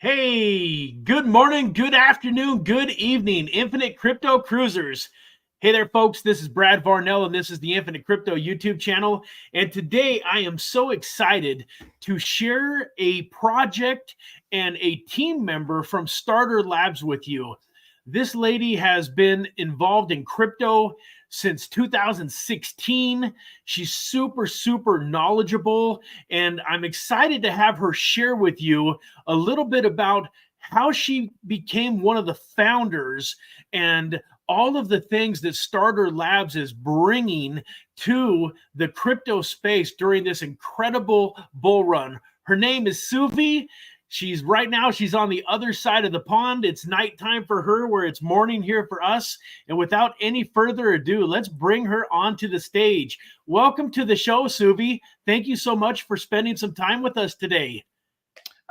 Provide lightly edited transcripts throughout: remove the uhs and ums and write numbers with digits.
Hey, good morning, good afternoon, good evening, Infinite Crypto Cruisers. Hey there, folks. This is Brad Varnell, and this is the Infinite Crypto YouTube channel. And today I am so excited to share a project and a team member from Starter Labs with you. This lady has been involved in crypto since 2016. She's super knowledgeable, and I'm excited to have her share with you a little bit about how she became one of the founders and all of the things that Starter Labs is bringing to the crypto space during this incredible bull run. Her name is Suvi. She's on the other side of the pond. It's nighttime for her, where it's morning here for us. And without any further ado, let's bring her onto the stage. Welcome to the show, Suvi. Thank you so much for spending some time with us today.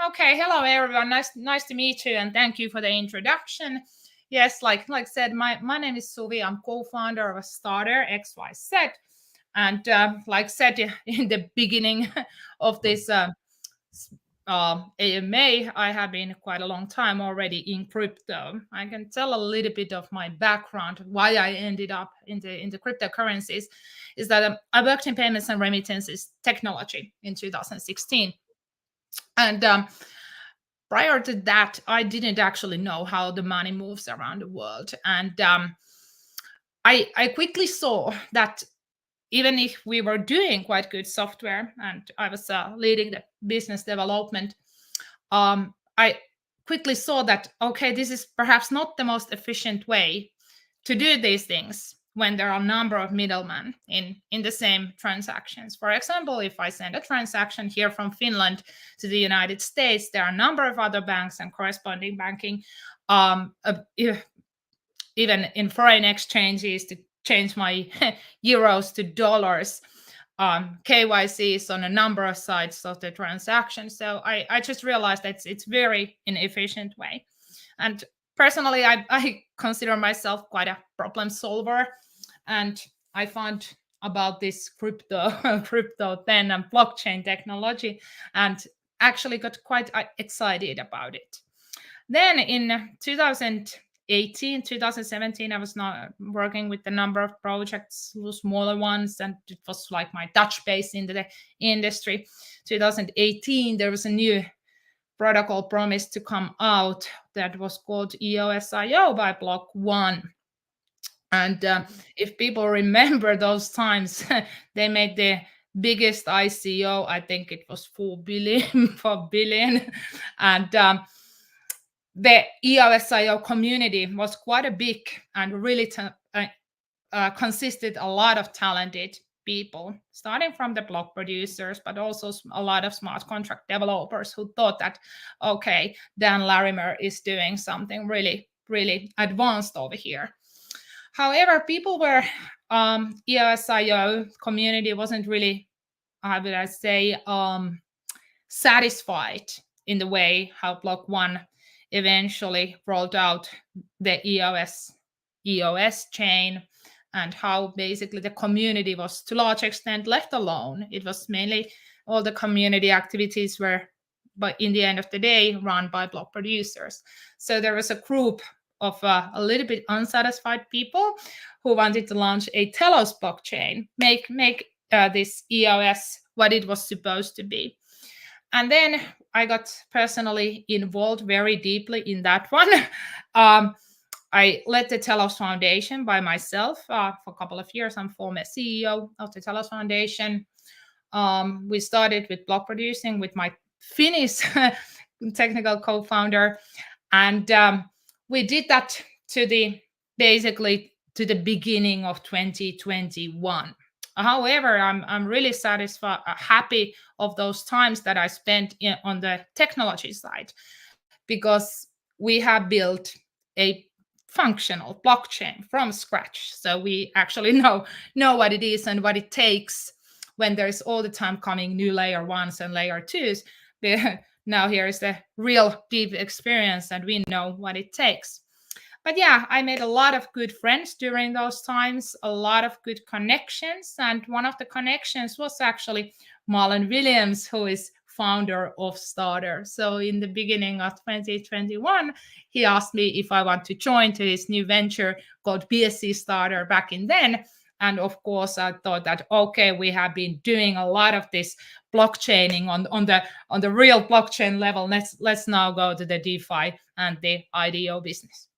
Okay, hello everyone. Nice to meet you, and thank you for the introduction. Yes, like said, my name is Suvi. I'm co-founder of a starter XYZ, and like said in the beginning of this AMA, I have been quite a long time already in crypto. I can tell a little bit of my background, why I ended up in the cryptocurrencies, is that I worked in payments and remittances technology in 2016. And prior to that, I didn't actually know how the money moves around the world. And I quickly saw that even if we were doing quite good software and I was leading the business development, I quickly saw that, okay, this is perhaps not the most efficient way to do these things when there are a number of middlemen in the same transactions. For example, if I send a transaction here from Finland to the United States, there are a number of other banks and corresponding banking, even in foreign exchanges to change my euros to dollars. KYC is on a number of sides of the transaction. So I just realized that it's very inefficient way. And personally, I consider myself quite a problem solver. And I found about this crypto 10 and blockchain technology, and actually got quite excited about it. Then in 2018, 2017, I was not working with a number of projects, smaller ones, and it was like my touch base into the industry. 2018, there was a new protocol promised to come out that was called EOSIO by Block One. And if people remember those times, they made the biggest ICO. I think it was 4 billion, 4 billion. And the EOSIO community was quite a big and really consisted a lot of talented people, starting from the block producers, but also a lot of smart contract developers who thought that, okay, Dan Larimer is doing something really advanced over here. However, people were EOSIO community wasn't really, how would I say, satisfied in the way how Block One eventually rolled out the EOS chain, and how basically the community was to large extent left alone. It was mainly all the community activities were, but in the end of the day, run by block producers. So there was a group of a little bit unsatisfied people who wanted to launch a Telos blockchain, make this EOS what it was supposed to be. And then I got personally involved very deeply in that one. I led the Telos Foundation by myself for a couple of years. I'm former CEO of the Telos Foundation. We started with block producing with my Finnish technical co-founder, and we did that basically to the beginning of 2021. However, I'm really satisfied, happy of those times that I spent on the technology side, because we have built a functional blockchain from scratch. So we actually know what it is and what it takes when there's all the time coming new layer ones and layer twos. Now here is the real deep experience, and we know what it takes. But yeah, I made a lot of good friends during those times, a lot of good connections. And one of the connections was actually Marlon Williams, who is founder of Starter. So in the beginning of 2021, he asked me if I want to join to his new venture called BSC Starter back in then. And of course, I thought that, okay, we have been doing a lot of this blockchaining on the real blockchain level. Let's now go to the DeFi and the IDO business.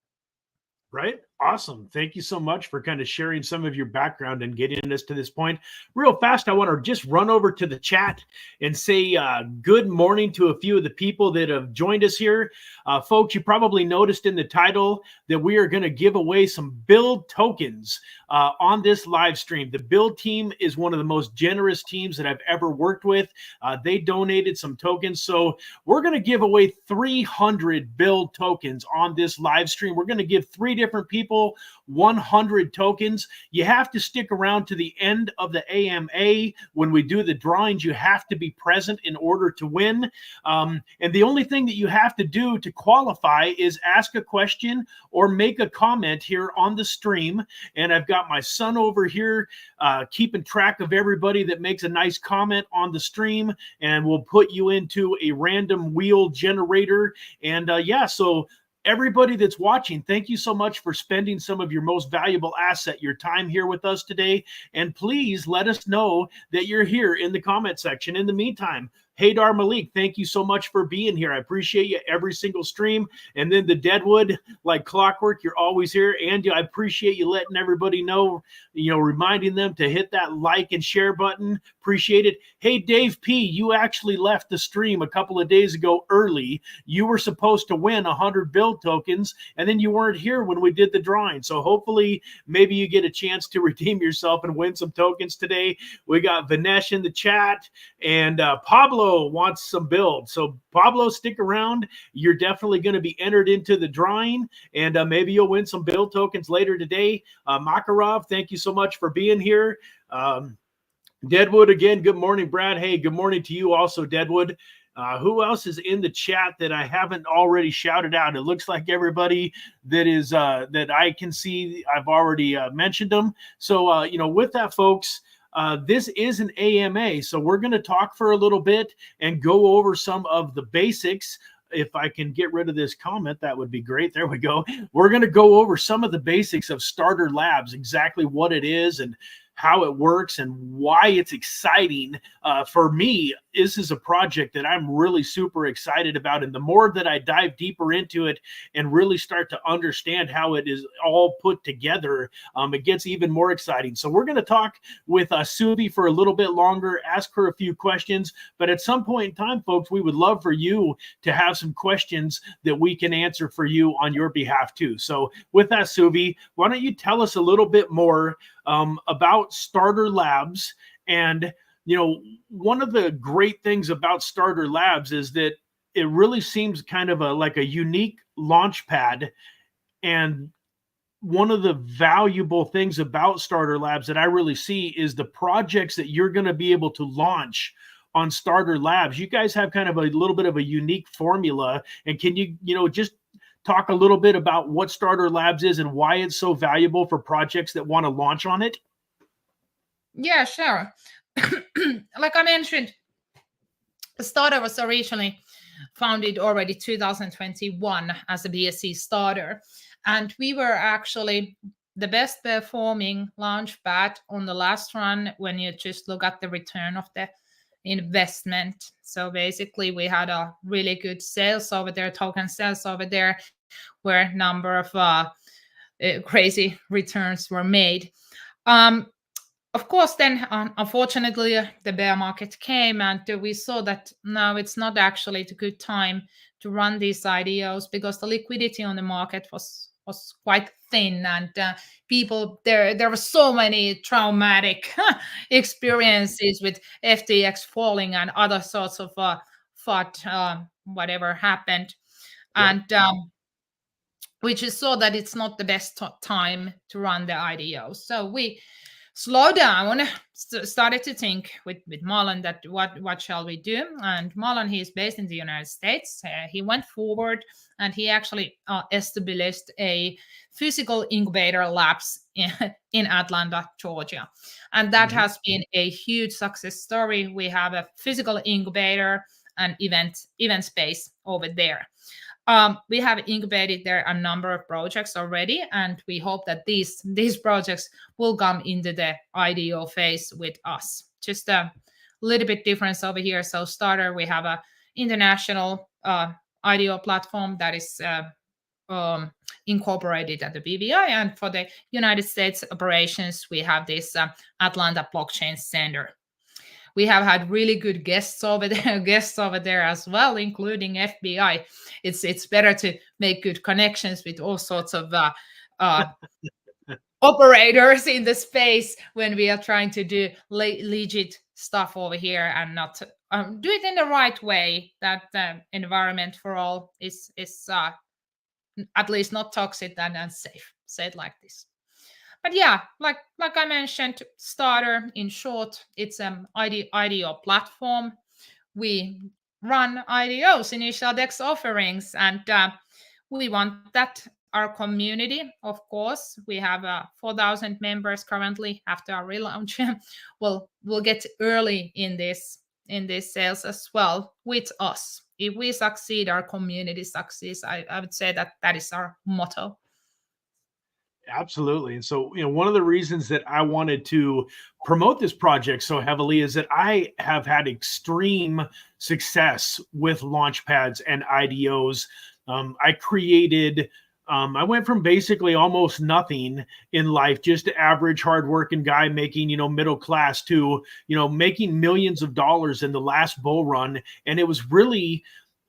Right. Awesome. Thank you so much for kind of sharing some of your background and getting us to this point. Real fast, I want to just run over to the chat and say good morning to a few of the people that have joined us here. Folks, you probably noticed in the title that we are going to give away some BUIDL tokens on this live stream. The BUIDL team is one of the most generous teams that I've ever worked with. They donated some tokens. So we're going to give away 300 BUIDL tokens on this live stream. We're going to give 3 different people 100 tokens. You have to stick around to the end of the AMA. When we do the drawings, you have to be present in order to win. And the only thing that you have to do to qualify is ask a question or make a comment here on the stream. And I've got my son over here keeping track of everybody that makes a nice comment on the stream, and we'll put you into a random wheel generator. And yeah, so everybody that's watching, thank you so much for spending some of your most valuable asset, your time here with us today. And please let us know that you're here in the comment section. In the meantime, Haydar Malik, thank you so much for being here. I appreciate you every single stream. And then the Deadwood, like clockwork, you're always here. Andy, I appreciate you letting everybody know, reminding them to hit that like and share button. Appreciate it. Hey, Dave P., you actually left the stream a couple of days ago early. You were supposed to win 100 BUIDL tokens, and then you weren't here when we did the drawing. So hopefully maybe you get a chance to redeem yourself and win some tokens today. We got Vinesh in the chat, and Pablo wants some BUIDL. So Pablo, stick around. You're definitely going to be entered into the drawing, and maybe you'll win some BUIDL tokens later today. Makarov, thank you so much for being here. Deadwood, again, good morning, Brad. Hey, good morning to you also, Deadwood. Who else is in the chat that I haven't already shouted out? It looks like everybody that is that I can see, I've already mentioned them. So, with that, folks, this is an AMA. So we're going to talk for a little bit and go over some of the basics. If I can get rid of this comment, that would be great. There we go. We're going to go over some of the basics of Starter Labs, exactly what it is and how it works and why it's exciting. For me, this is a project that I'm really super excited about. And the more that I dive deeper into it and really start to understand how it is all put together, it gets even more exciting. So we're going to talk with Suvi for a little bit longer, ask her a few questions. But at some point in time, folks, we would love for you to have some questions that we can answer for you on your behalf too. So with that, Suvi, why don't you tell us a little bit more about Starter Labs? And one of the great things about Starter Labs is that it really seems kind of like a unique launch pad. And one of the valuable things about Starter Labs that I really see is the projects that you're going to be able to launch on Starter Labs. You guys have kind of a little bit of a unique formula. And can you, just talk a little bit about what Starter Labs is and why it's so valuable for projects that want to launch on it? Yeah, sure. Like I mentioned, Starter was originally founded already 2021 as a BSC Starter. And we were actually the best performing launchpad on the last run when you just look at the return of the investment. So basically we had a really good sales over there, token sales over there, where a number of crazy returns were made. Of course, then, unfortunately, the bear market came, and we saw that now it's not actually a good time to run these IDOs because the liquidity on the market was quite thin, and people there were so many traumatic experiences with FTX falling and other sorts of whatever happened, Yeah. and we just saw that it's not the best time to run the IDOs. So we slow down, started to think with Marlon that what shall we do? And Marlon, he's based in the United States. He went forward and he actually established a physical incubator labs in Atlanta, Georgia. And that has been a huge success story. We have a physical incubator and event space over there. We have incubated there a number of projects already, and we hope that these projects will come into the IDO phase with us. Just a little bit difference over here. So starter, we have a international IDO platform that is incorporated at the BVI, and for the United States operations, we have this Atlanta Blockchain Center. We have had really good guests over there as well, including FBI. It's better to make good connections with all sorts of operators in the space when we are trying to do legit stuff over here and not do it in the right way. That environment for all is at least not toxic and safe. Say it like this. But yeah, like I mentioned, starter in short, it's an IDO platform. We run IDOs, initial DEX offerings, and we want that our community, of course, we have 4,000 members currently after our relaunch. we'll get early in this sales as well with us. If we succeed, our community succeeds. I would say that is our motto. Absolutely. And so, one of the reasons that I wanted to promote this project so heavily is that I have had extreme success with launch pads and IDOs. I went from basically almost nothing in life, just an average hardworking guy making, middle class, to, making millions of dollars in the last bull run. And it was really,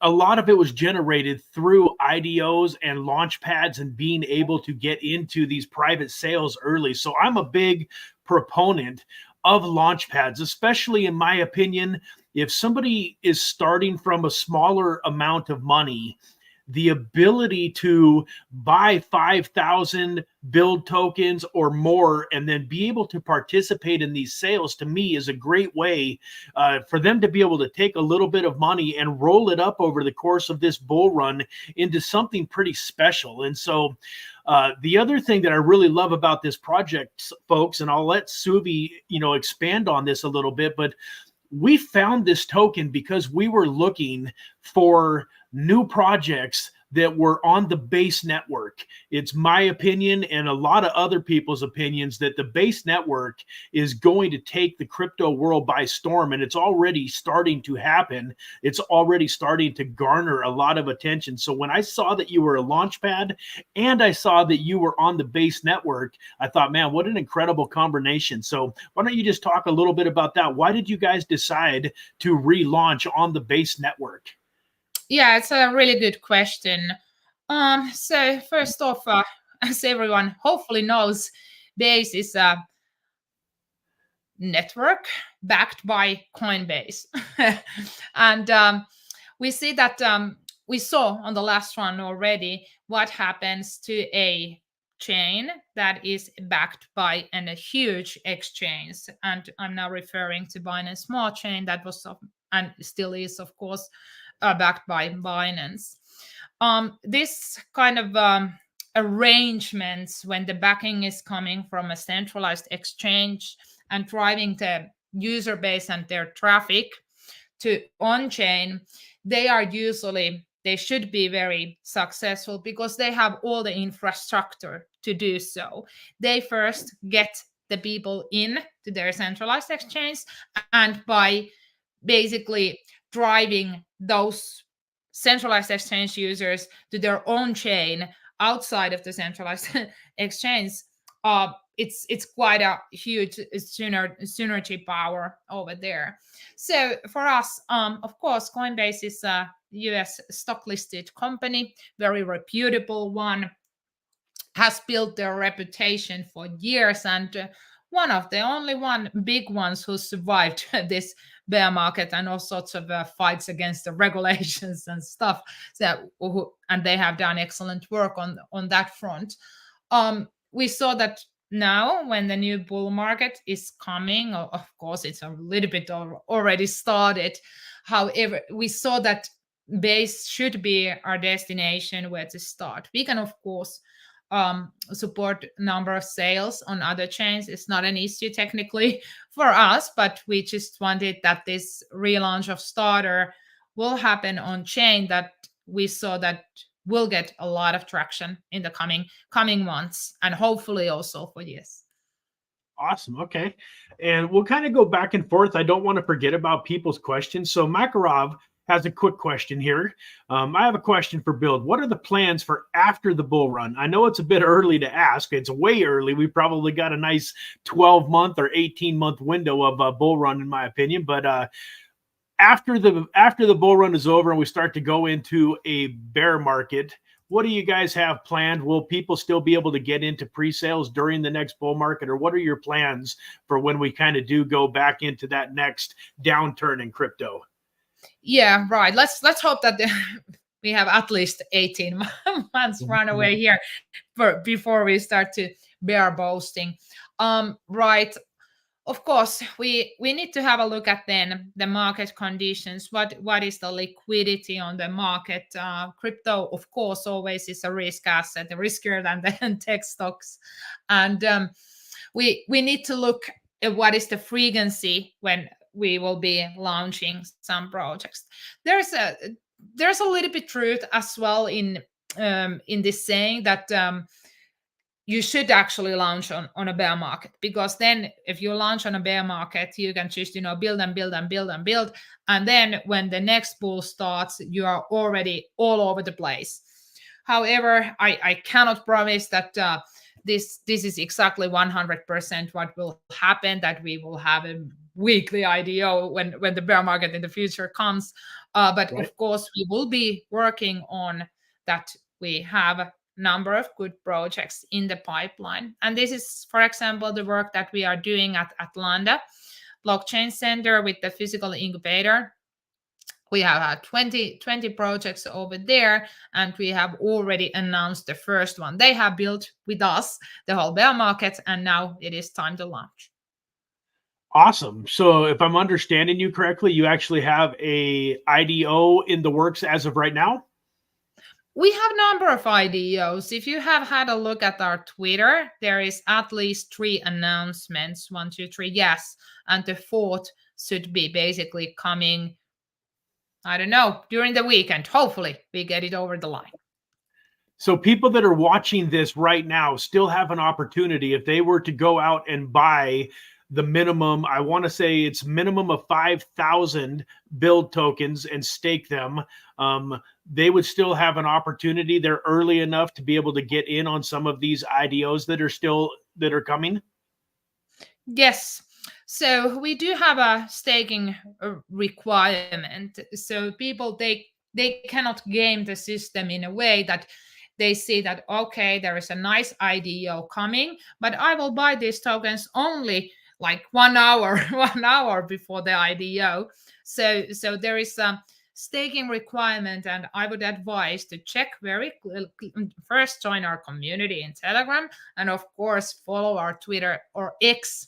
a lot of it was generated through IDOs and launch pads and being able to get into these private sales early. So I'm a big proponent of launch pads, especially in my opinion, if somebody is starting from a smaller amount of money. The ability to buy 5,000 build tokens or more and then be able to participate in these sales, to me, is a great way for them to be able to take a little bit of money and roll it up over the course of this bull run into something pretty special. And so the other thing that I really love about this project, folks, and I'll let Suvi, expand on this a little bit, but we found this token because we were looking for new projects that were on the base network. It's my opinion and a lot of other people's opinions that the base network is going to take the crypto world by storm, and it's already starting to happen. It's already starting to garner a lot of attention. So when I saw that you were a launchpad and I saw that you were on the base network, I thought, man, what an incredible combination. So why don't you just talk a little bit about that? Why did you guys decide to relaunch on the base network? Yeah, it's a really good question. So first off, as everyone hopefully knows, Base is a network backed by Coinbase. And we see that we saw on the last one already what happens to a chain that is backed by a huge exchange. And I'm now referring to Binance Smart Chain that was and still is, of course, backed by Binance. This kind of arrangements, when the backing is coming from a centralized exchange and driving the user base and their traffic to on-chain, they should be very successful because they have all the infrastructure to do so. They first get the people in to their centralized exchange, and by basically driving those centralized exchange users to their own chain outside of the centralized exchange, it's quite a huge synergy power over there. So for us, of course, Coinbase is a US stock listed company, very reputable one, has built their reputation for years, and one of the only big ones who survived this bear market and all sorts of fights against the regulations and stuff. And they have done excellent work on that front. We saw that now when the new bull market is coming, of course, it's a little bit already started. However, we saw that Base should be our destination where to start. We can, of course, support number of sales on other chains. It's not an issue technically for us, but we just wanted that this relaunch of starter will happen on chain that we saw that will get a lot of traction in the coming months, and hopefully also for years. Awesome. Okay. And we'll kind of go back and forth. I don't want to forget about people's questions. So Makarov has a quick question here. I have a question for Build. What are the plans for after the bull run? I know it's a bit early to ask. It's way early. We probably got a nice 12-month or 18-month window of a bull run, in my opinion. But after the bull run is over and we start to go into a bear market, what do you guys have planned? Will people still be able to get into pre-sales during the next bull market, or what are your plans for when we kind of do go back into that next downturn in crypto? Yeah, right. Let's hope that we have at least 18 months runaway here before we start to bear boasting. Right. Of course, we need to have a look at then the market conditions. What is the liquidity on the market? Crypto, of course, always is a risk asset, riskier than the tech stocks, and we need to look at what is the frequency when we will be launching some projects. There's a little bit truth as well in this saying that. You should actually launch on a bear market, because then if you launch on a bear market, you can just build and build and build and build, and then when the next bull starts, you are already all over the place. However, I cannot promise that this is exactly 100% what will happen, that we will have a weekly IDO when the bear market in the future comes, but Right. of course we will be working on that. We have number of good projects in the pipeline. And this is, for example, the work that we are doing at Atlanta Blockchain Center with the physical incubator. We have 20 projects over there, and we have already announced the first one. They have built with us the whole bear market, and now it is time to launch. Awesome. So if I'm understanding you correctly, you actually have a IDO in the works as of right now? We have a number of IDOs. If you have had a look at our Twitter, there is at least 3 announcements. 1, 2, 3, yes. And the 4th should be basically coming, I don't know, during the weekend. Hopefully we get it over the line. So people that are watching this right now still have an opportunity if they were to go out and buy the minimum, I want to say it's minimum of 5,000 build tokens and stake them. They would still have an opportunity. They're early enough to be able to get in on some of these IDOs that are coming. Yes. So we do have a staking requirement. So people, they cannot game the system in a way that they see that, okay, there is a nice IDO coming, but I will buy these tokens only like 1 hour, 1 hour before the IDO. So there is a staking requirement, and I would advise to check first, join our community in Telegram, and of course follow our Twitter or X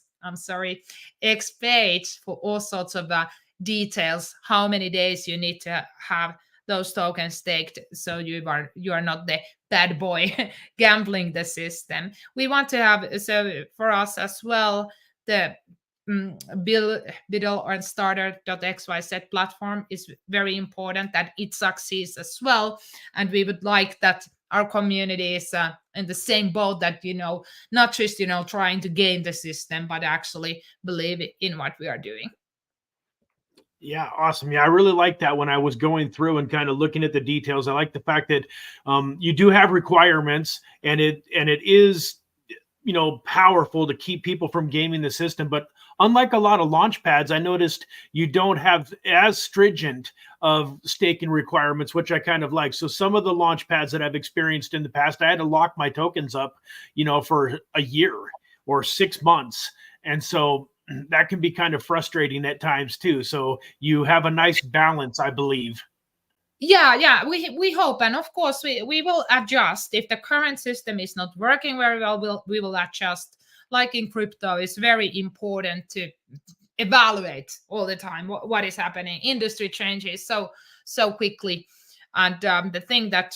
page for all sorts of details, how many days you need to have those tokens staked, so you are not the bad boy gambling the system. We want to have, so for us as well, the BUIDL or starter.xyz platform is very important, that it succeeds as well, and we would like that our community is in the same boat, that not just trying to game the system, but actually believe in what we are doing. Yeah, awesome. Yeah, I really like that when I was going through and kind of looking at the details. I like the fact that you do have requirements, and it is powerful to keep people from gaming the system. But unlike a lot of launch pads, I noticed you don't have as stringent of staking requirements, which I kind of like. So some of the launch pads that I've experienced in the past, I had to lock my tokens up, for a year or 6 months. And so that can be kind of frustrating at times too. So you have a nice balance, I believe. Yeah, we hope, and of course we will adjust if the current system is not working very well. We will adjust. Like in crypto, it's very important to evaluate all the time what is happening. Industry changes so quickly, and the thing that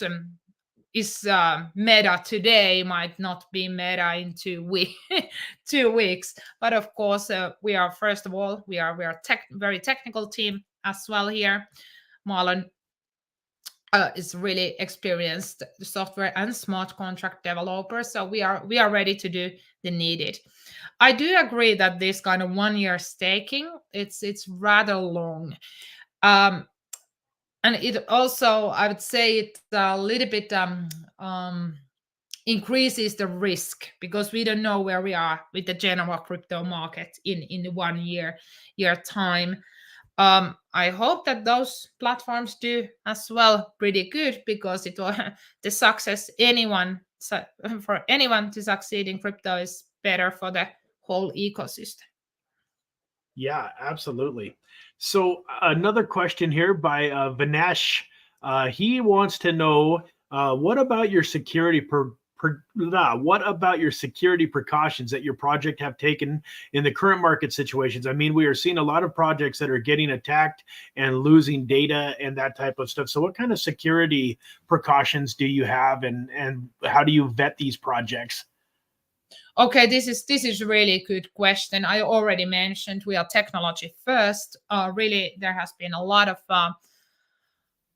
is meta today might not be meta in 2 weeks. But of course, we are, first of all, we are very technical team as well here. Marlon is really experienced software and smart contract developer. So we are ready to do the needed. I do agree that this kind of 1 year staking, it's rather long. And it also, I would say, it a little bit increases the risk, because we don't know where we are with the general crypto market in the 1 year time. I hope that those platforms do as well pretty good, because it will the success for anyone to succeed in crypto is better for the whole ecosystem. Yeah, absolutely. So another question here by Vinesh. He wants to know what about your what about your security precautions that your project have taken in the current market situations? I mean, we are seeing a lot of projects that are getting attacked and losing data and that type of stuff. So what kind of security precautions do you have, and how do you vet these projects? Okay, this is really good question. I already mentioned we are technology first. Really, there has been a lot of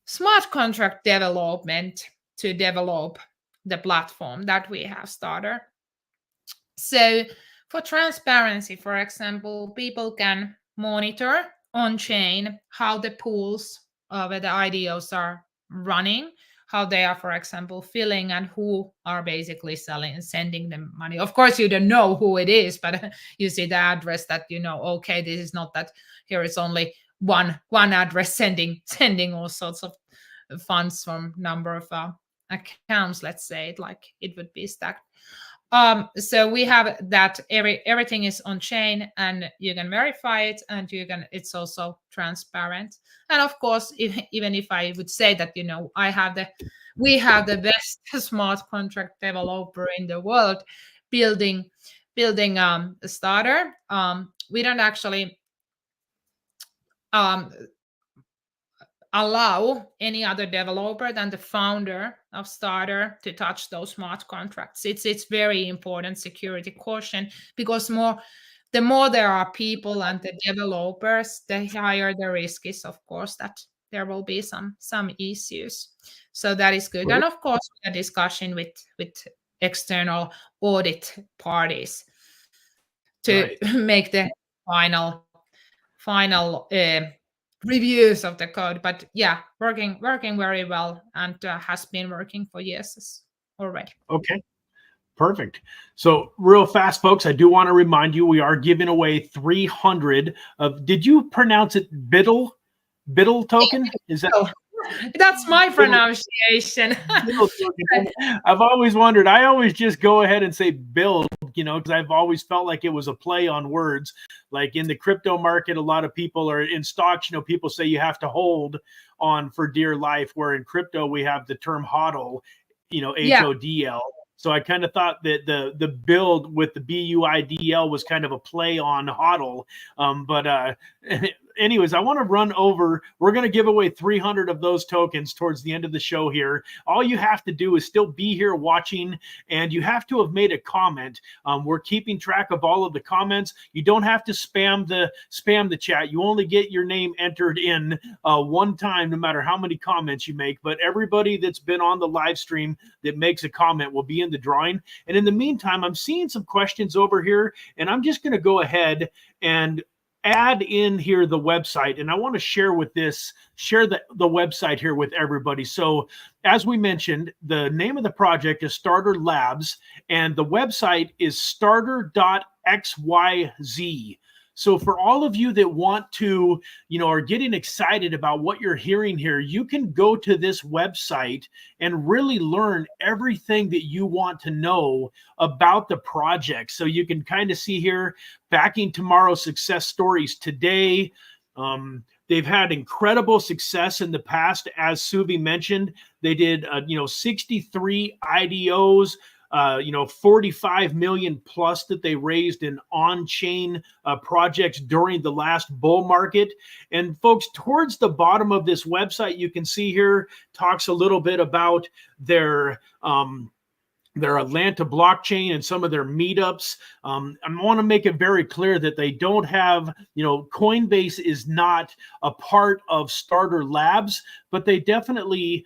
smart contract development to develop the platform that we have started. So for transparency, for example, people can monitor on chain how the pools where the IDOs are running, how they are, for example, filling, and who are basically selling and sending them money. Of course, you don't know who it is, but you see the address that you know, okay, this is not that here is only one address sending all sorts of funds from number of accounts, let's say it like it would be stacked. So we have that everything is on chain, and you can verify it, and it's also transparent. And of course, even if I would say that, you know, we have the best smart contract developer in the world building a starter, we don't actually allow any other developer than the founder of starter to touch those smart contracts. It's very important security caution, because the more there are people and the developers, the higher the risk is, of course, that there will be some issues. So that is good. Right. And of course, a discussion with external audit parties to Right. make the final reviews of the code. But yeah, working very well, and has been working for years already. Okay. Perfect. So real fast, folks, I do want to remind you, we are giving away 300 of, did you pronounce it BUIDL token? Is that? That's my BUIDL, pronunciation. BUIDL token. I've always wondered. I always just go ahead and say build, because I've always felt like it was a play on words. Like in the crypto market, a lot of people are in stocks, people say you have to hold on for dear life, where in crypto we have the term HODL, Yeah. HODL. So I kind of thought that the build with the BUIDL was kind of a play on HODL. But anyways, I want to run over. We're going to give away 300 of those tokens towards the end of the show here. All you have to do is still be here watching, and you have to have made a comment. We're keeping track of all of the comments. You don't have to spam the chat. You only get your name entered in one time, no matter how many comments you make. But everybody that's been on the live stream that makes a comment will be in the drawing. And in the meantime, I'm seeing some questions over here, and I'm just going to go ahead and add in here the website, and I want to share the website here with everybody. So as we mentioned, the name of the project is Starter Labs, and the website is starter.xyz. So for all of you that want to, are getting excited about what you're hearing here, you can go to this website and really learn everything that you want to know about the project. So you can kind of see here, backing tomorrow's success stories today. They've had incredible success in the past. As Suvi mentioned, they did, 63 IDOs, 45 million plus that they raised in on-chain projects during the last bull market. And folks, towards the bottom of this website, you can see here, talks a little bit about their their Atlanta blockchain and some of their meetups. I want to make it very clear that they don't have, Coinbase is not a part of Starter Labs, but they definitely,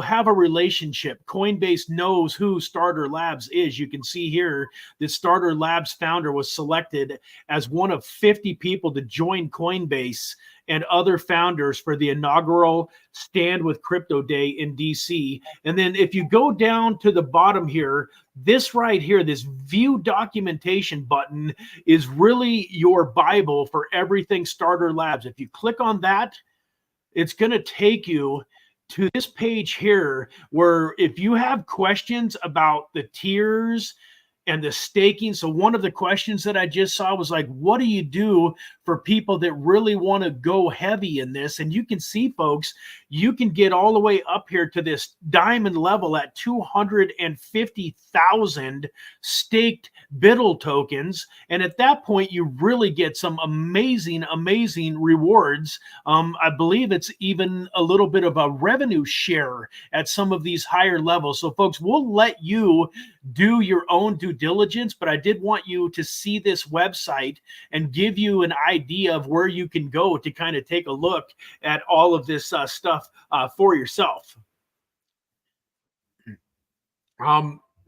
have a relationship. Coinbase knows who Starter Labs is. You can see here that Starter Labs founder was selected as one of 50 people to join Coinbase and other founders for the inaugural Stand with Crypto Day in DC. And then if you go down to the bottom here, this right here, this view documentation button is really your Bible for everything Starter Labs. If you click on that, it's going to take you to this page here where if you have questions about the tiers and the staking. So one of the questions that I just saw was like, what do you do for people that really want to go heavy in this? And you can see, folks, you can get all the way up here to this diamond level at 250,000 staked BUIDL tokens. And at that point, you really get some amazing, amazing rewards. I believe it's even a little bit of a revenue share at some of these higher levels. So folks, we'll let you do your own due diligence, but I did want you to see this website and give you an idea of where you can go to kind of take a look at all of this stuff for yourself.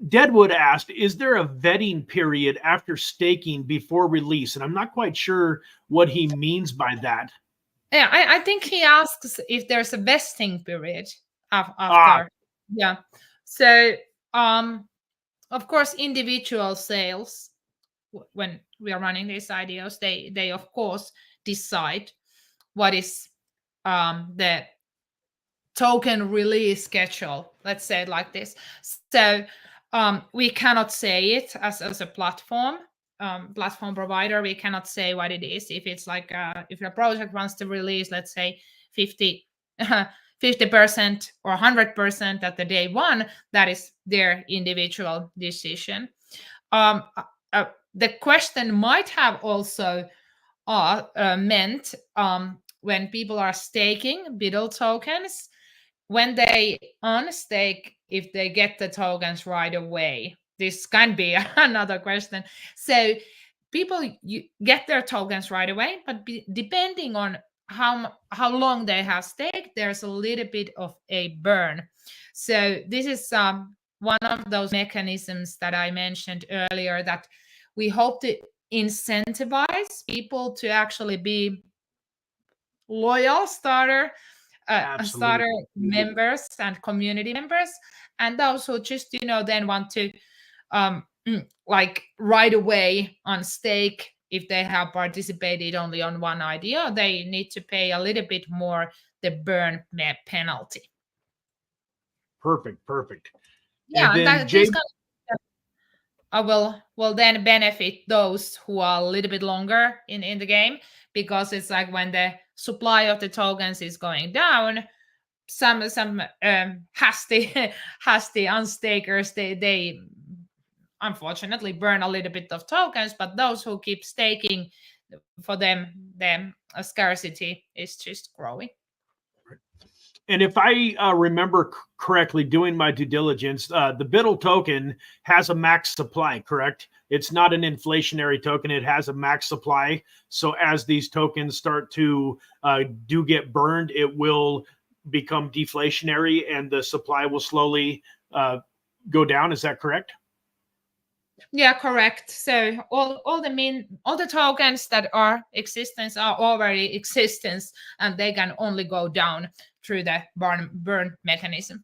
Deadwood asked, is there a vetting period after staking before release? And I'm not quite sure what he means by that. Yeah, I think he asks if there's a vesting period after. Yeah. So, of course, individual sales, when we are running these IDOs, they of course decide what is the token release schedule. Let's say it like this. So we cannot say it as a platform provider. We cannot say what it is. If it's like if your project wants to release, let's say 50% or 100% at the day one, that is their individual decision. The question might have also meant when people are staking BUIDL tokens, when they unstake, if they get the tokens right away. This can be another question. So people get their tokens right away, but depending on how long they have staked, there's a little bit of a burn. So this is one of those mechanisms that I mentioned earlier, that we hope to incentivize people to actually be loyal starter members and community members, and those who just then want to like right away on stake. If they have participated only on one idea, they need to pay a little bit more the burn penalty. Perfect. Yeah, and then this will then benefit those who are a little bit longer in the game, because it's like when the supply of the tokens is going down, some hasty unstakers, they unfortunately burn a little bit of tokens, but those who keep staking, for them the scarcity is just growing. And if I remember correctly, doing my due diligence, the BUIDL token has a max supply, correct? It's not an inflationary token. It has a max supply. So as these tokens start to do get burned, it will become deflationary and the supply will slowly go down. Is that correct? Yeah, correct. So all the tokens that are existence are already existence, and they can only go down through the burn mechanism.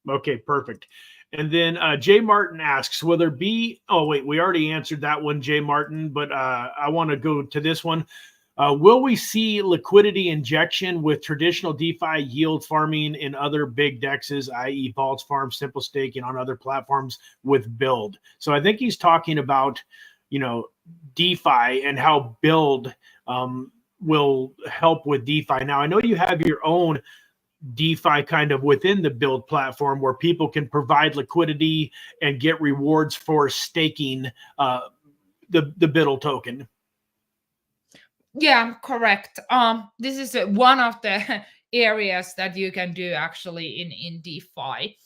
Okay, perfect. And then Jay Martin asks, will there be, oh wait, we already answered that one, Jay Martin, but I want to go to this one. Will we see liquidity injection with traditional DeFi yield farming in other big dexes, i.e. Vaults, Farm, Simple Staking on other platforms with Build? So I think he's talking about, DeFi and how Build will help with DeFi. Now, I know you have your own DeFi kind of within the Build platform where people can provide liquidity and get rewards for staking the BUIDL token. Yeah, correct. This is one of the areas that you can do actually in DeFi.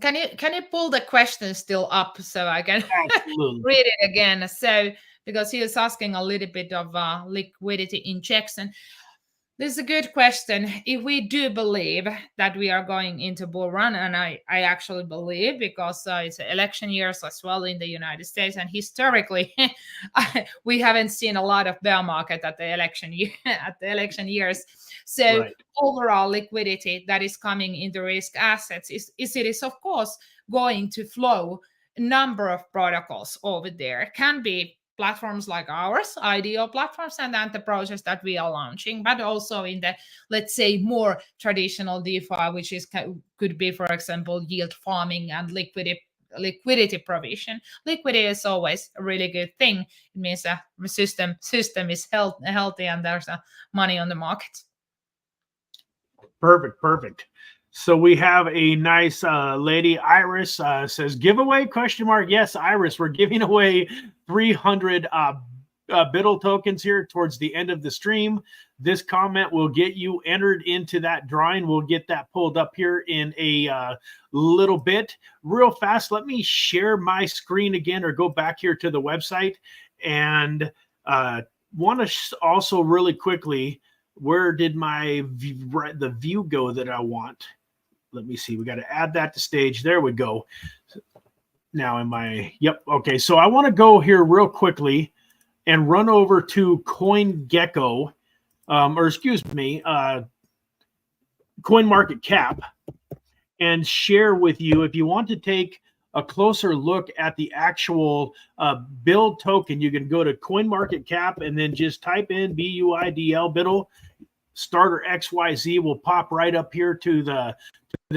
Can you pull the question still up so I can Absolutely. read it again? So because he was asking a little bit of liquidity injection. This is a good question. If we do believe that we are going into bull run, and I actually believe, because it's election years as well in the United States, and historically we haven't seen a lot of bear market at the election year at the election years. So Right. overall liquidity that is coming into risk assets is of course going to flow a number of protocols over there. It can be platforms like ours, IDO platforms, and the projects that we are launching, but also in the, let's say, more traditional DeFi, which is could be, for example, yield farming and liquidity provision. Liquidity is always a really good thing. It means the system is healthy and there's money on the market. Perfect. So we have a nice lady, Iris, says giveaway question mark. Yes, Iris, we're giving away 300 BUIDL tokens here towards the end of the stream. This comment will get you entered into that drawing. We'll get that pulled up here in a little bit. Real fast, let me share my screen again, or go back here to the website, and want to also really quickly, where did the view go that I want? Let me see. We got to add that to stage. There we go. Now yep. Okay. So I want to go here real quickly and run over to CoinGecko, CoinMarketCap, and share with you, if you want to take a closer look at the actual BUIDL token, you can go to CoinMarketCap and then just type in BUIDL BUIDL. Starter XYZ will pop right up here to the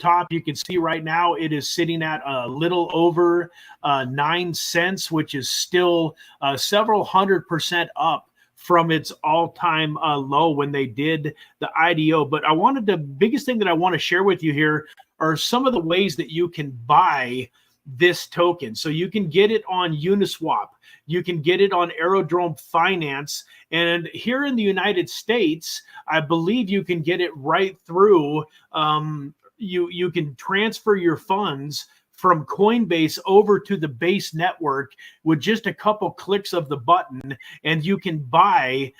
top. You can see right now it is sitting at a little over 9 cents, which is still several 100% up from its all-time low when they did the IDO. But the biggest thing that I want to share with you here are some of the ways that you can buy this token. So you can get it on Uniswap. You can get it on Aerodrome Finance. And here in the United States, I believe you can get it right through. You can transfer your funds from Coinbase over to the base network with just a couple clicks of the button, and you can buy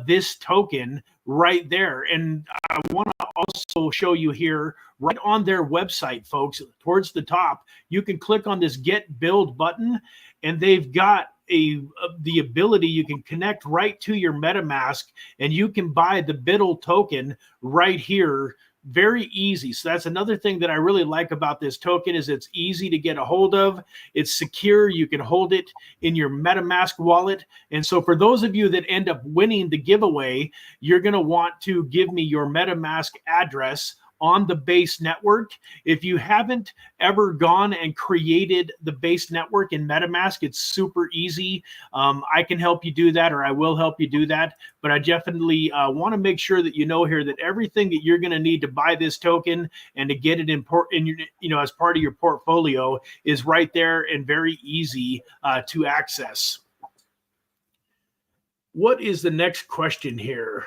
this token right there. And I want to also show you here, right on their website, folks, towards the top, you can click on this Get Build button, and they've got the ability, you can connect right to your MetaMask, and you can buy the BUIDL token right here. Very easy. So that's another thing that I really like about this token, is it's easy to get a hold of. It's secure. You can hold it in your MetaMask wallet. And so for those of you that end up winning the giveaway, you're going to want to give me your MetaMask address on the base network. If you haven't ever gone and created the base network in MetaMask, it's super easy. I can help you do that, or I will help you do that. But I definitely want to make sure that you know here that everything that you're going to need to buy this token and to get it as part of your portfolio is right there and very easy to access. What is the next question here?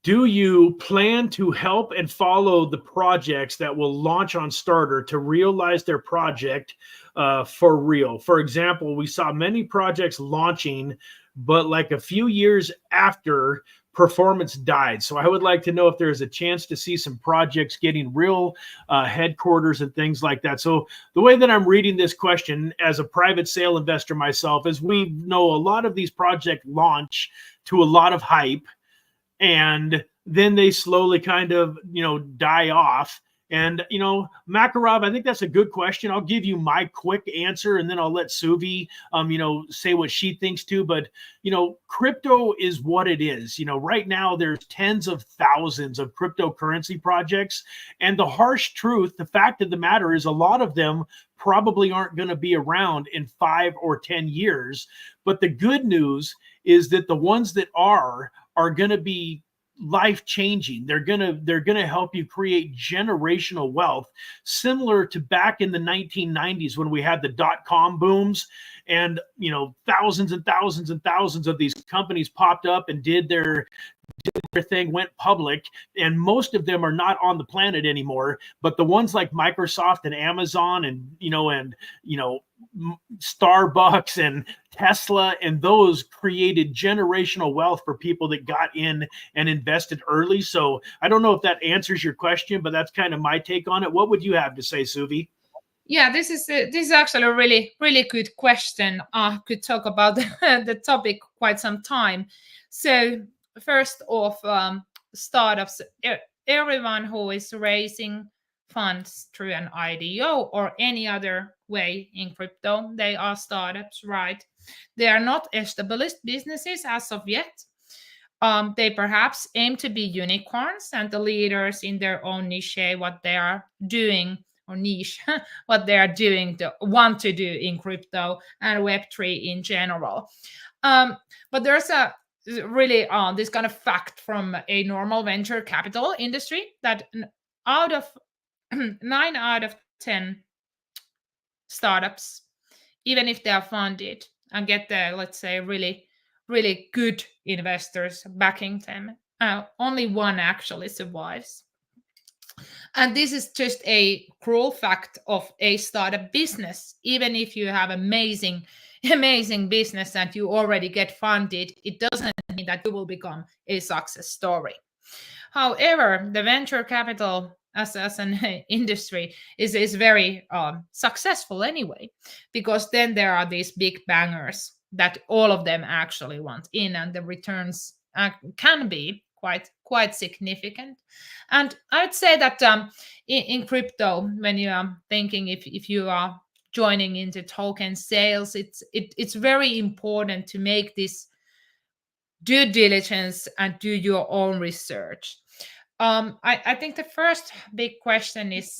Do you plan to help and follow the projects that will launch on Starter to realize their project for real? For example, we saw many projects launching, but like a few years after, performance died. So I would like to know if there's a chance to see some projects getting real headquarters and things like that. So the way that I'm reading this question as a private sale investor myself is, we know a lot of these projects launch to a lot of hype, and then they slowly kind of, die off. And, Makarov, I think that's a good question. I'll give you my quick answer, and then I'll let Suvi, say what she thinks too. But, crypto is what it is. Right now there's tens of thousands of cryptocurrency projects. And the harsh truth, the fact of the matter is, a lot of them probably aren't going to be around in 5 or 10 years. But the good news is that the ones that are going to be life-changing. They're gonna help you create generational wealth, similar to back in the 1990s when we had the dot-com booms, and thousands and thousands and thousands of these companies popped up and did their did their thing, went public, and most of them are not on the planet anymore. But the ones like Microsoft and Amazon and Starbucks and Tesla, and those created generational wealth for people that got in and invested early. So I don't know if that answers your question, but that's kind of my take on it. What would you have to say, Suvi? Yeah, this is actually a really good question. Could talk about the topic quite some time. So first off, startups, everyone who is raising funds through an IDO or any other way in crypto, they are startups, right? They are not established businesses as of yet. They perhaps aim to be unicorns and the leaders in their own niche, what they are doing, or niche, what they are doing, to want to do in crypto and Web3 in general. But there's a really this kind of fact from a normal venture capital industry that out of 9 out of 10 startups, even if they are funded and get the, let's say, really good investors backing them, only one actually survives. And this is just a cruel fact of a startup business. Even if you have amazing business and you already get funded, it doesn't mean that you will become a success story. However, the venture capital as an industry is very successful anyway, because then there are these big bangers that all of them actually want in, and the returns can be quite significant. And I would say that in crypto, when you are thinking if you are joining into token sales, it's very important to make this due diligence and do your own research. I think the first big question is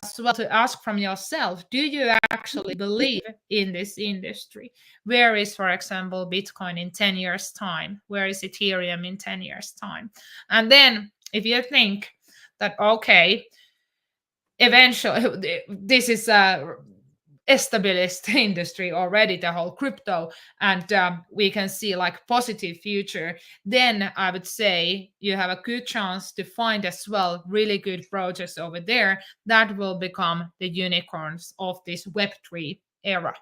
as well to ask from yourself: do you actually believe in this industry? Where is, for example, Bitcoin in 10 years' time? Where is Ethereum in 10 years' time? And then if you think that, okay, eventually this is a established industry already, the whole crypto, and we can see like positive future, then I would say you have a good chance to find as well really good projects over there that will become the unicorns of this Web3 era.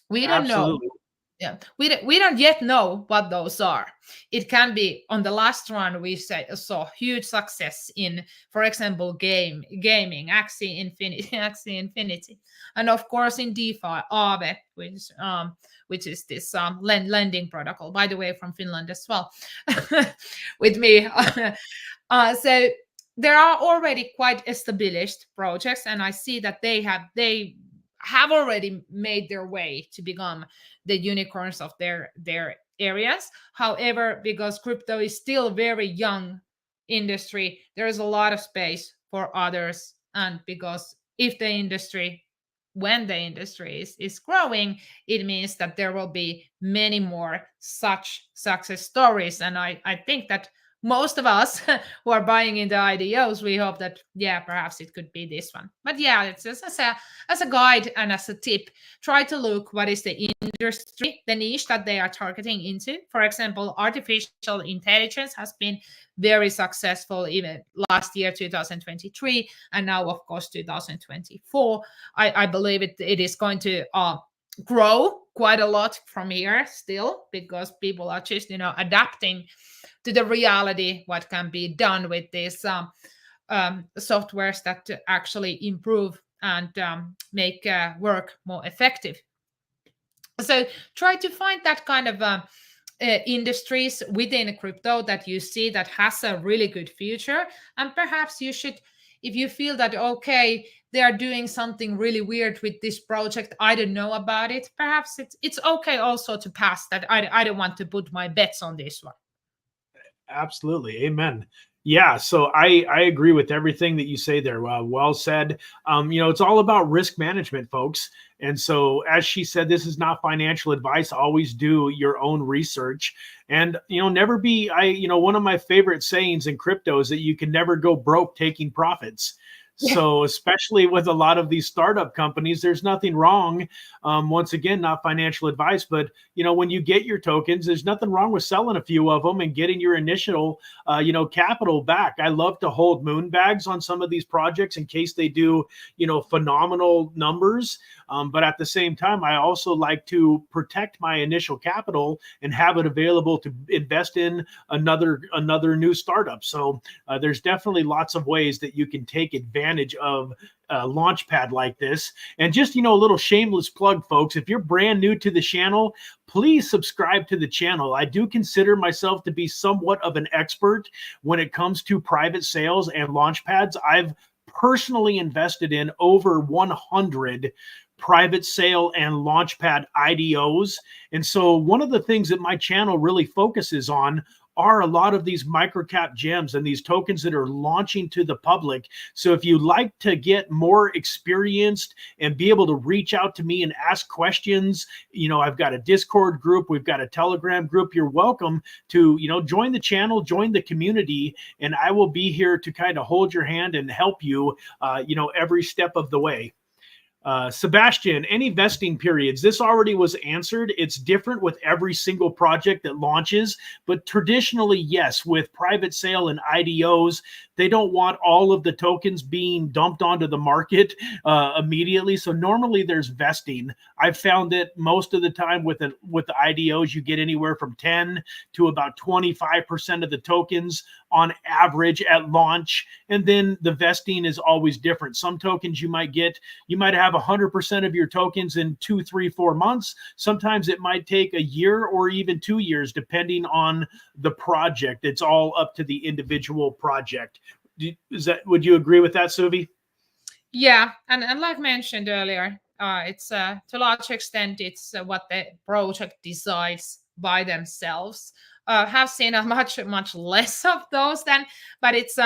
We don't know. Absolutely. Yeah, we don't yet know what those are. It can be on the last run we saw huge success in, for example, gaming, Axie Infinity, and of course in DeFi, Aave, which is this lending protocol, by the way, from Finland as well, with me. So there are already quite established projects, and I see that they have already made their way to become the unicorns of their areas. However, because crypto is still very young industry, there is a lot of space for others. And because when the industry is growing, it means that there will be many more such success stories. And I think that most of us who are buying into IDOs, we hope that, yeah, perhaps it could be this one. But yeah, it's just as a guide and as a tip, try to look what is the industry, the niche that they are targeting into. For example, artificial intelligence has been very successful even last year, 2023, and now, of course, 2024. I believe it is going to grow quite a lot from here still, because people are just adapting to the reality what can be done with these softwares that actually improve and make work more effective. So try to find that kind of industries within crypto that you see that has a really good future, and perhaps you should, if you feel that, okay, they are doing something really weird with this project, I don't know about it, perhaps it's okay also to pass that. I don't want to put my bets on this one. Absolutely. Amen. Yeah. So I agree with everything that you say there. Well said. It's all about risk management, folks. And so, as she said, this is not financial advice. Always do your own research, and, never be, one of my favorite sayings in crypto is that you can never go broke taking profits. So especially with a lot of these startup companies, there's nothing wrong. Once again, not financial advice, but when you get your tokens, there's nothing wrong with selling a few of them and getting your initial, capital back. I love to hold moon bags on some of these projects in case they do, phenomenal numbers. But at the same time, I also like to protect my initial capital and have it available to invest in another new startup. So there's definitely lots of ways that you can take advantage of a launchpad like this. And just, a little shameless plug, folks, if you're brand new to the channel, please subscribe to the channel. I do consider myself to be somewhat of an expert when it comes to private sales and launchpads. I've personally invested in over 100 private sale and launchpad IDOs. And so one of the things that my channel really focuses on are a lot of these microcap gems and these tokens that are launching to the public. So if you like to get more experienced and be able to reach out to me and ask questions, I've got a Discord group, we've got a Telegram group. You're welcome to, join the channel, join the community, and I will be here to kind of hold your hand and help you, every step of the way. Sebastian, any vesting periods? This already was answered. It's different with every single project that launches, but traditionally, yes, with private sale and IDOs, they don't want all of the tokens being dumped onto the market immediately. So normally there's vesting. I've found that most of the time with the IDOs, you get anywhere from 10 to about 25% of the tokens on average at launch. And then the vesting is always different. Some tokens you might have 100% of your tokens in 2, 3, 4 months. Sometimes it might take a year or even 2 years, depending on the project. It's all up to the individual project. Would you agree with that, Suvi? Yeah, and like mentioned earlier, it's to a large extent it's what the project decides by themselves. Have seen a much less of those than, but it's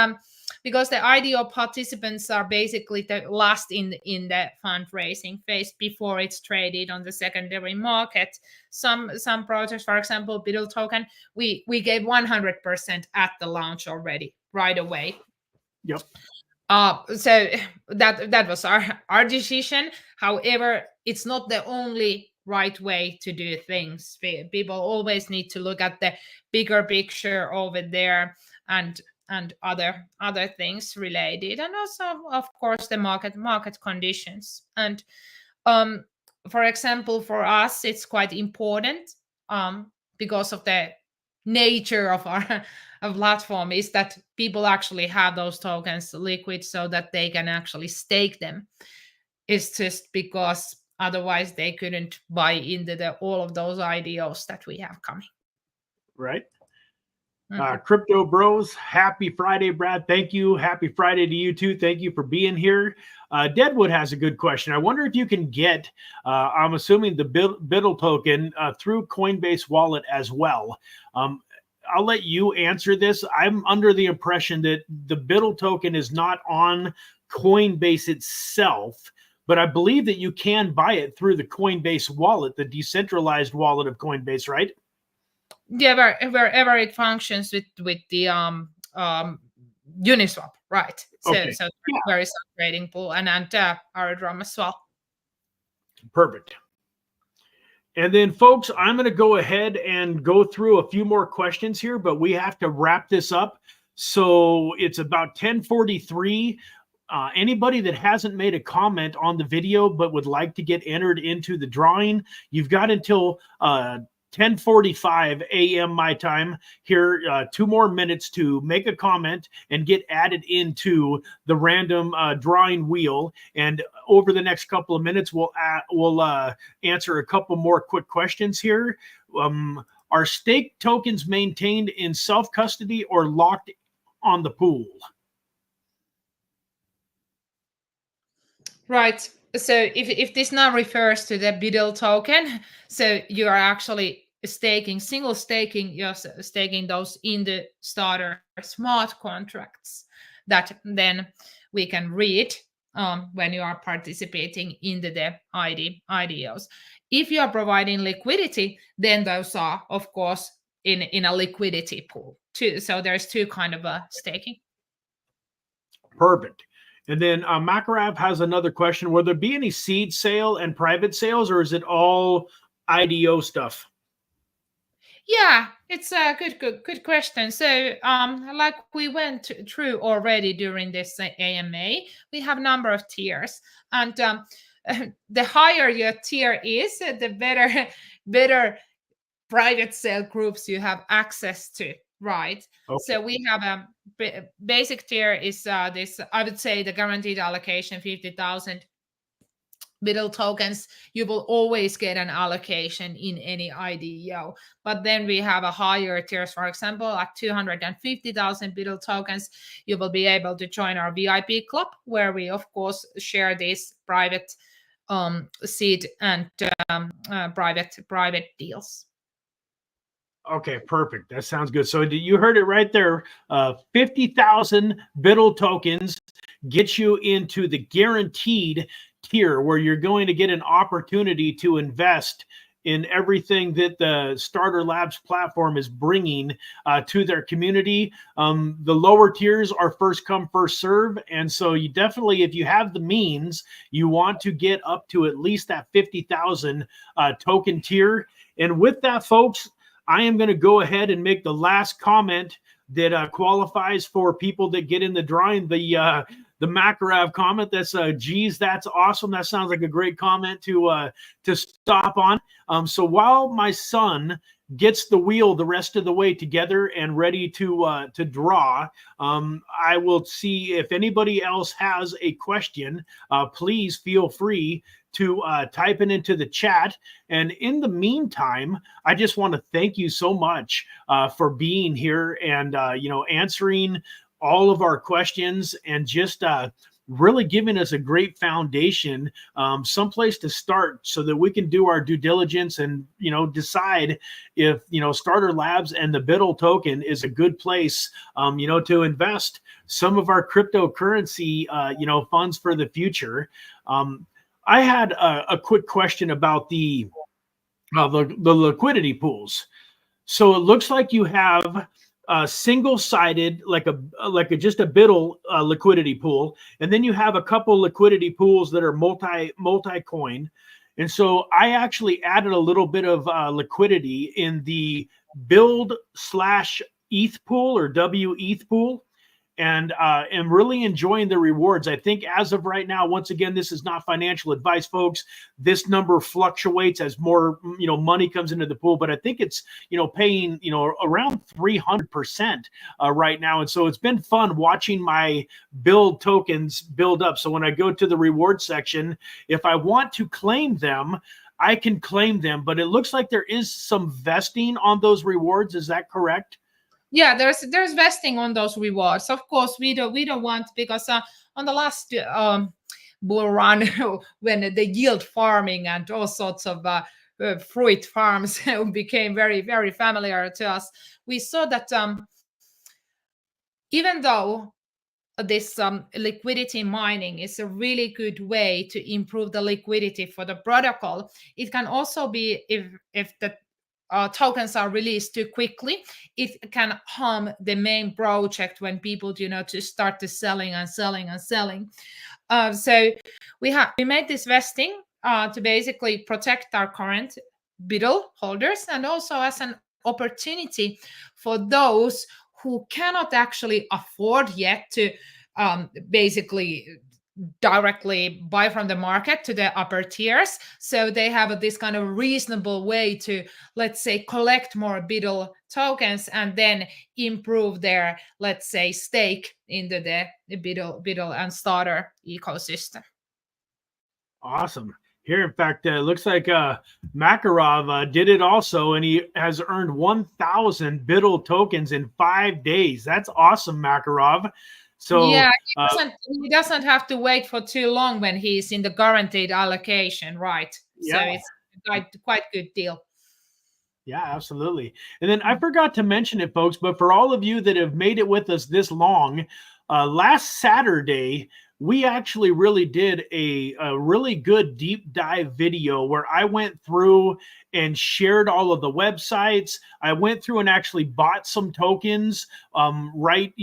because the IDO participants are basically the last in the fundraising phase before it's traded on the secondary market. Some projects, for example, BUIDL token, we gave 100% at the launch already right away. Yep. So that was our decision. However, it's not the only right way to do things. People always need to look at the bigger picture over there and other things related, and also of course the market conditions. And for example, for us it's quite important because of the nature of our platform is that people actually have those tokens liquid so that they can actually stake them. It's just because otherwise they couldn't buy into all of those IDOs that we have coming. Right. Crypto Bros, happy Friday, Brad. Thank you. Happy Friday to you too. Thank you for being here. Deadwood has a good question. I wonder if you can get, I'm assuming the BUIDL token through Coinbase wallet as well. I'll let you answer this. I'm under the impression that the BUIDL token is not on Coinbase itself, but I believe that you can buy it through the Coinbase wallet, the decentralized wallet of Coinbase, right? Yeah, wherever it functions with the Uniswap, right? So Okay. so there is a trading pool and Airdrop as well. Perfect. And then, folks, I'm going to go ahead and go through a few more questions here, but we have to wrap this up. So it's about 10:43. Anybody that hasn't made a comment on the video but would like to get entered into the drawing, you've got until 10:45 a.m. my time here, 2 more minutes to make a comment and get added into the random drawing wheel. And over the next couple of minutes, we'll answer a couple more quick questions here. Are stake tokens maintained in self-custody or locked on the pool? Right. So if this now refers to the BUIDL token, so you are actually single staking, you're staking those in the starter smart contracts that then we can read when you are participating in the IDOs. If you are providing liquidity, then those are, of course, in a liquidity pool too. So there's two kind of staking. Perfect. And then Makarov has another question. Will there be any seed sale and private sales, or is it all IDO stuff? Yeah, it's a good question. So, like we went through already during this AMA, we have number of tiers, and the higher your tier is, the better private sale groups you have access to, right? Okay. So we have a basic tier is this. I would say the guaranteed allocation 50,000 BUIDL tokens. You will always get an allocation in any IDO. But then we have a higher tiers, for example, at 250,000 BUIDL tokens, you will be able to join our VIP club, where we, of course, share these private seed and private deals. Okay, perfect. That sounds good. So you heard it right there. 50,000 BUIDL tokens get you into the guaranteed tier, where you're going to get an opportunity to invest in everything that the Starter Labs platform is bringing to their community. The lower tiers are first come, first serve. And so you definitely, if you have the means, you want to get up to at least that 50,000 token tier. And with that, folks, I am going to go ahead and make the last comment that qualifies for people that get in the drawing. The Makarov comment. That's geez, that's awesome. That sounds like a great comment to stop on. So while my son gets the wheel the rest of the way together and ready to draw, I will see if anybody else has a question. Please feel free to type it into the chat. And in the meantime, I just want to thank you so much for being here and answering all of our questions and just really giving us a great foundation, someplace to start so that we can do our due diligence and, decide if, Starter Labs and the BUIDL token is a good place, to invest some of our cryptocurrency, funds for the future. I had a quick question about the liquidity pools. So it looks like you have single-sided, like just a BUIDL liquidity pool, and then you have a couple liquidity pools that are multi-coin. And so I actually added a little bit of liquidity in the build/ETH pool or WETH pool, and am really enjoying the rewards. I think as of right now, once again, this is not financial advice, folks. This number fluctuates as more, money comes into the pool, but I think it's, paying, around 300% right now. And so it's been fun watching my build tokens build up. So when I go to the reward section, if I want to claim them, I can claim them, but it looks like there is some vesting on those rewards. Is that correct? Yeah, there's vesting on those rewards. Of course, we don't want, because on the last bull run, when the yield farming and all sorts of fruit farms became very, very familiar to us, we saw that even though this liquidity mining is a really good way to improve the liquidity for the protocol, it can also be, if the tokens are released too quickly, it can harm the main project when people to start to selling and selling and selling. So we made this vesting to basically protect our current BUIDL holders, and also as an opportunity for those who cannot actually afford yet to basically directly buy from the market to the upper tiers. So they have this kind of reasonable way to, let's say, collect more BUIDL tokens and then improve their, let's say, stake into the BUIDL and Starter ecosystem. Awesome. Here, in fact, it looks like Makarov did it also, and he has earned 1,000 BUIDL tokens in 5 days. That's awesome, Makarov. So yeah, he doesn't have to wait for too long when he's in the guaranteed allocation, right? Yeah. So it's quite good deal. Yeah, absolutely. And then I forgot to mention it, folks, but for all of you that have made it with us this long, last Saturday, we actually really did a really good deep dive video where I went through and shared all of the websites. I went through and actually bought some tokens right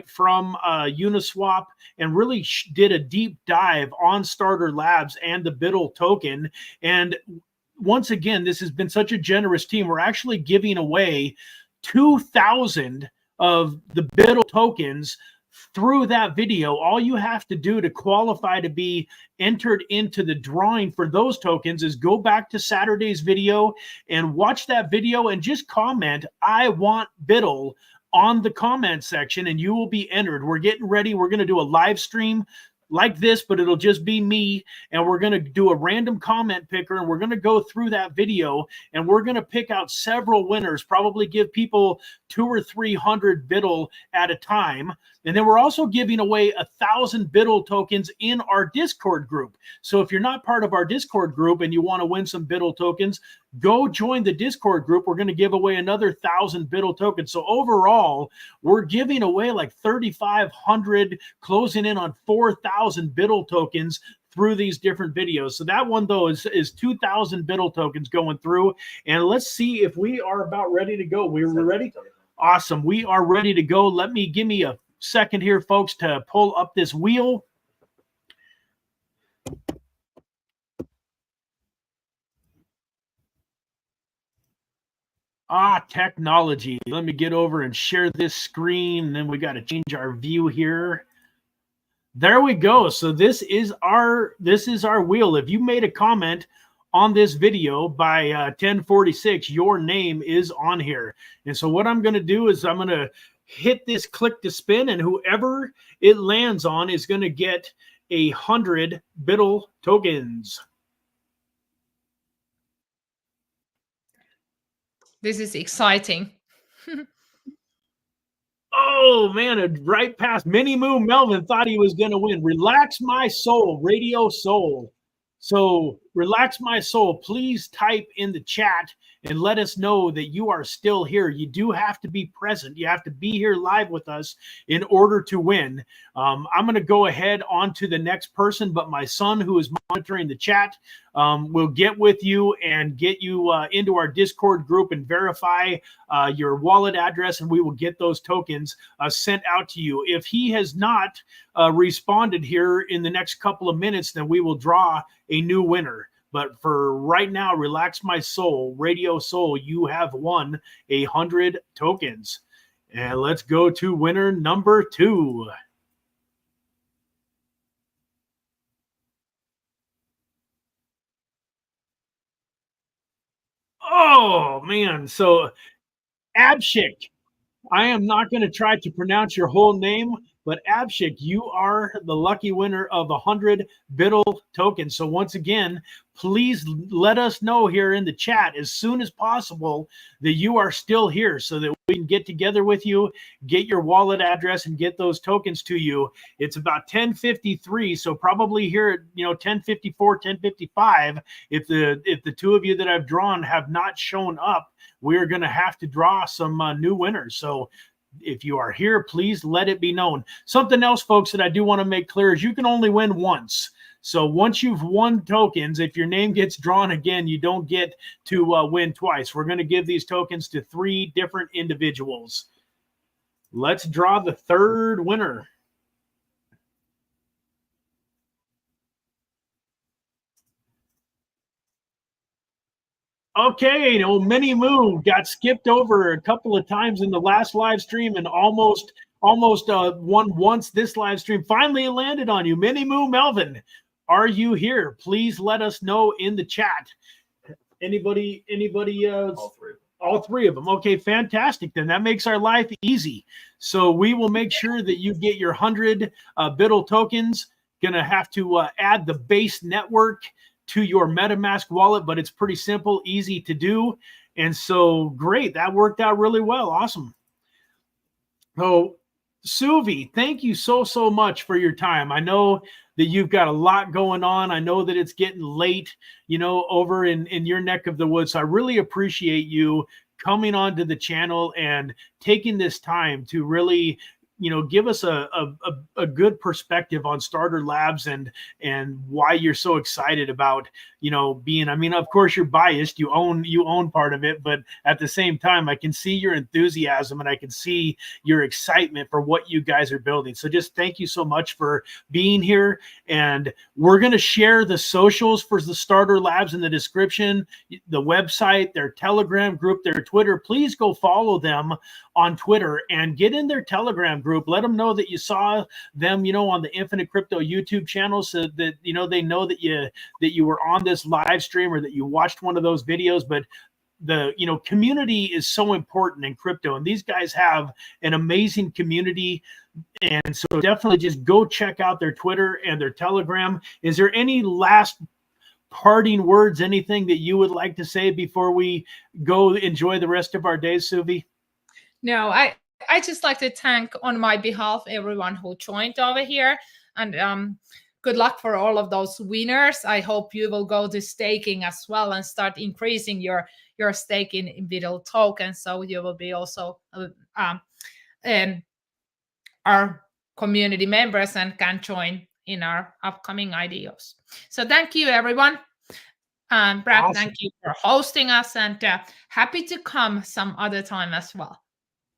from Uniswap, and really did a deep dive on Starter Labs and the BUIDL token. And once again, this has been such a generous team. We're actually giving away 2,000 of the BUIDL tokens through that video. All you have to do to qualify to be entered into the drawing for those tokens is go back to Saturday's video and watch that video and just comment, "I want BUIDL," on the comment section, and you will be entered. We're getting ready. We're going to do a live stream like this, but it'll just be me, and we're going to do a random comment picker, and we're going to go through that video, and we're going to pick out several winners, probably give people 200 or 300 BUIDL at a time. And then we're also giving away 1,000 BUIDL tokens in our Discord group. So if you're not part of our Discord group and you want to win some BUIDL tokens, go join the Discord group. We're going to give away another 1,000 BUIDL tokens. So overall, we're giving away like 3,500, closing in on 4,000 BUIDL tokens through these different videos. So that one, though, is 2,000 BUIDL tokens going through. And let's see if we are about ready to go. We're ready? Awesome. We are ready to go. Give me a second here, folks, to pull up this wheel. Technology. Let me get over and share this screen. And then we got to change our view here. There we go. So this is our wheel. If you made a comment on this video by 1046, your name is on here. And so what I'm going to do is I'm going to hit this click to spin, and whoever it lands on is going to get 100 BUIDL tokens. This is exciting. Oh, man, right past Mini Moo Melvin thought he was going to win. Relax My Soul, Radio Soul. So Relax My Soul, please type in the chat and let us know that you are still here. You do have to be present. You have to be here live with us in order to win. I'm going to go ahead on to the next person, but my son, who is monitoring the chat, will get with you and get you into our Discord group and verify your wallet address, and we will get those tokens sent out to you. If he has not responded here in the next couple of minutes, then we will draw a new winner. But for right now, Relax My Soul, Radio Soul, you have won 100 tokens. And let's go to winner number 2. Oh, man. So Abshik, I am not going to try to pronounce your whole name, but Abshik, you are the lucky winner of 100 BUIDL tokens. So once again, please let us know here in the chat as soon as possible that you are still here so that we can get together with you, get your wallet address, and get those tokens to you. It's about 10:53, so probably here at 10:54, 10:55, if the two of you that I've drawn have not shown up, we're going to have to draw some new winners. So if you are here, please let it be known. Something else, folks, that I do want to make clear is you can only win once. So once you've won tokens, if your name gets drawn again, you don't get to win twice. We're going to give these tokens to 3 different individuals. Let's draw the third winner. Okay, Mini Moo got skipped over a couple of times in the last live stream and almost won once this live stream. Finally, it landed on you. Mini Moo Melvin, are you here? Please let us know in the chat. Anybody? All three of them. Okay, fantastic. Then that makes our life easy. So we will make sure that you get your 100 BUIDL tokens. Going to have to add the base network to your MetaMask wallet, but it's pretty simple, easy to do. And so great, that worked out really well. Awesome. So Suvi, thank you so much for your time. I know that you've got a lot going on. I know that it's getting late, over in your neck of the woods. So I really appreciate you coming onto the channel and taking this time to really give us a good perspective on Starter Labs and why you're so excited about, being, I mean, of course you're biased, you own part of it, but at the same time, I can see your enthusiasm and I can see your excitement for what you guys are building. So just thank you so much for being here. And we're going to share the socials for the Starter Labs in the description, the website, their Telegram group, their Twitter. Please go follow them on Twitter and get in their Telegram group. Let them know that you saw them, on the Infinite Crypto YouTube channel, so that, they know that you were on this live stream or that you watched one of those videos. But the community is so important in crypto, and these guys have an amazing community. And so definitely just go check out their Twitter and their Telegram. Is there any last parting words, anything that you would like to say before we go enjoy the rest of our days, Suvi? No, I just like to thank on my behalf everyone who joined over here, and good luck for all of those winners. I hope you will go to staking as well and start increasing your stake in BUIDL token, so you will be also our community members and can join in our upcoming IDOs. So thank you, everyone. Brad, awesome. Thank you for hosting us, and happy to come some other time as well.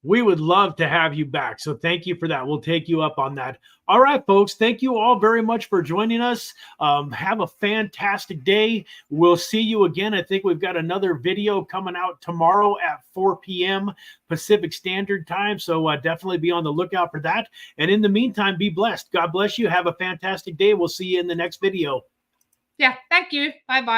We would love to have you back. So thank you for that. We'll take you up on that. All right, folks. Thank you all very much for joining us. Have a fantastic day. We'll see you again. I think we've got another video coming out tomorrow at 4 p.m. Pacific Standard Time. So definitely be on the lookout for that. And in the meantime, be blessed. God bless you. Have a fantastic day. We'll see you in the next video. Yeah. Thank you. Bye-bye.